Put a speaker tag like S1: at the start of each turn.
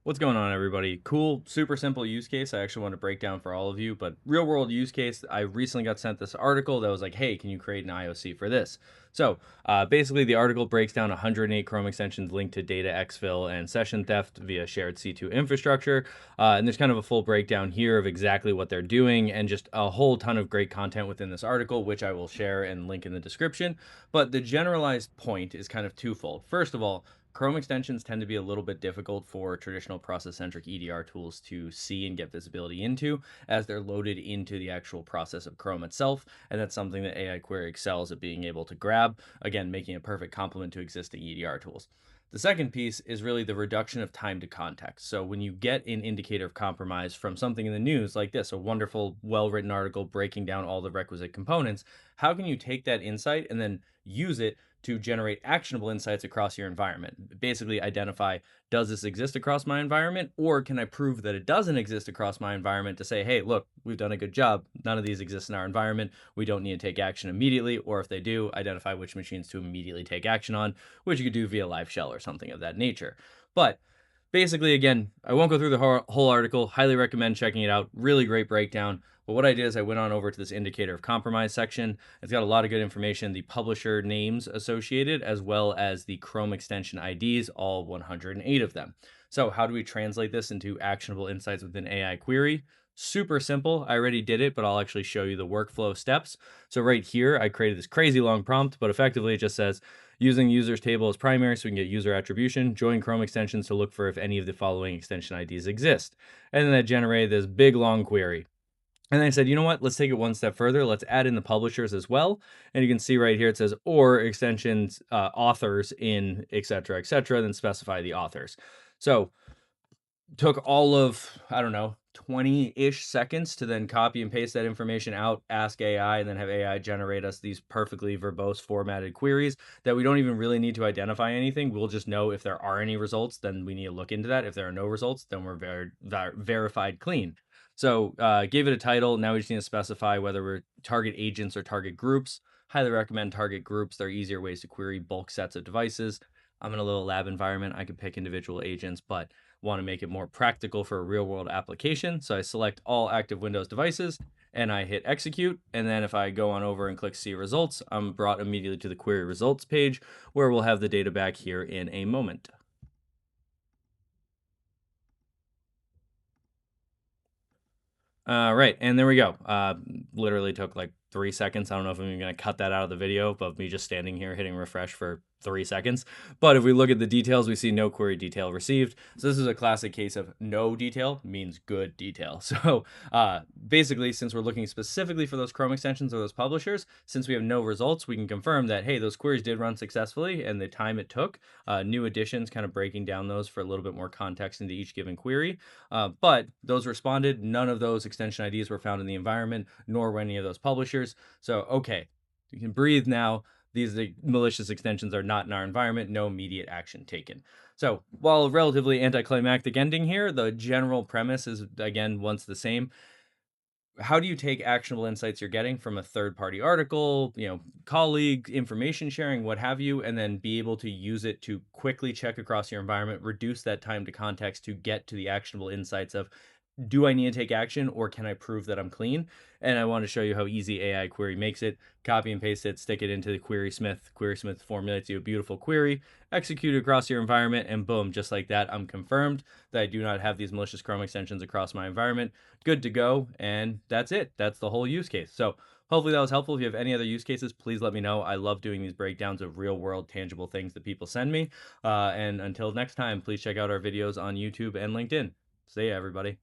S1: What's going on, everybody? Cool, super simple use case I actually want to break down for all of you, but real world use case. I recently got sent this article that was like, hey, can you create an IOC for this? So basically, the article breaks down 108 Chrome extensions linked to data exfil and session theft via shared C2 infrastructure. And there's kind of a full breakdown here of exactly what they're doing and just a whole ton of great content within this article, which I will share and link in the description. But the generalized point is kind of twofold. First of all, Chrome extensions tend to be a little bit difficult for traditional process-centric EDR tools to see and get visibility into as they're loaded into the actual process of Chrome itself. And that's something that AI Query excels at being able to grab, again, making a perfect complement to existing EDR tools. The second piece is really the reduction of time to context. So when you get an indicator of compromise from something in the news like this, a wonderful, well-written article breaking down all the requisite components, how can you take that insight and then use it to generate actionable insights across your environment? Basically identify, does this exist across my environment, or can I prove that it doesn't exist across my environment to say, hey, look, we've done a good job. None of these exist in our environment. We don't need to take action immediately. Or if they do, identify which machines to immediately take action on, which you could do via LiveShell or something of that nature. But basically, again, I won't go through the whole article. Highly recommend checking it out. Really great breakdown. But what I did is I went on over to this indicator of compromise section. It's got a lot of good information, the publisher names associated, as well as the Chrome extension IDs, all 108 of them. So how do we translate this into actionable insights within AI Query? Super simple. I already did it, but I'll actually show you the workflow steps. So right here, I created this crazy long prompt, but effectively it just says, using users table as primary so we can get user attribution, join Chrome extensions to look for if any of the following extension IDs exist. And then that generated this big long query. And then I said, you know what, let's take it one step further. Let's add in the publishers as well. And you can see right here, it says, or extensions authors in et cetera, then specify the authors. So took all of, I don't know, 20-ish seconds to then copy and paste that information out, ask AI, and then have AI generate us these perfectly verbose formatted queries that we don't even really need to identify anything. We'll just know if there are any results, then we need to look into that. If there are no results, then we're verified clean. So gave it a title. Now we just need to specify whether we're target agents or target groups. Highly recommend target groups. They're easier ways to query bulk sets of devices. I'm in a little lab environment. I could pick individual agents, but want to make it more practical for a real world application. So I select all active Windows devices and I hit execute. And then if I go on over and click see results, I'm brought immediately to the query results page where we'll have the data back here in a moment. Right, and there we go. Literally took like 3 seconds. I don't know if I'm even gonna cut that out of the video of me just standing here hitting refresh for 3 seconds. But if we look at the details, we see no query detail received. So this is a classic case of no detail means good detail. So basically, since we're looking specifically for those Chrome extensions or those publishers, since we have no results, we can confirm that, hey, those queries did run successfully and the time it took. New additions, kind of breaking down those for a little bit more context into each given query. But those responded, none of those extension IDs were found in the environment, nor were any of those publishers. So, okay, you can breathe now. These malicious extensions are not in our environment, no immediate action taken. So, while a relatively anticlimactic ending here, the general premise is, again, once the same. How do you take actionable insights you're getting from a third party article, colleague, information sharing, what have you, and then be able to use it to quickly check across your environment, reduce that time to context to get to the actionable insights of, do I need to take action or can I prove that I'm clean? And I want to show you how easy AI query makes it. Copy and paste it, stick it into the query smith. Query smith formulates you a beautiful query, execute it across your environment, and boom, just like that, I'm confirmed that I do not have these malicious Chrome extensions across my environment. Good to go. And that's it. That's the whole use case. So hopefully that was helpful. If you have any other use cases, please let me know. I love doing these breakdowns of real world tangible things that people send me. And until next time, please check out our videos on YouTube and LinkedIn. See ya, everybody.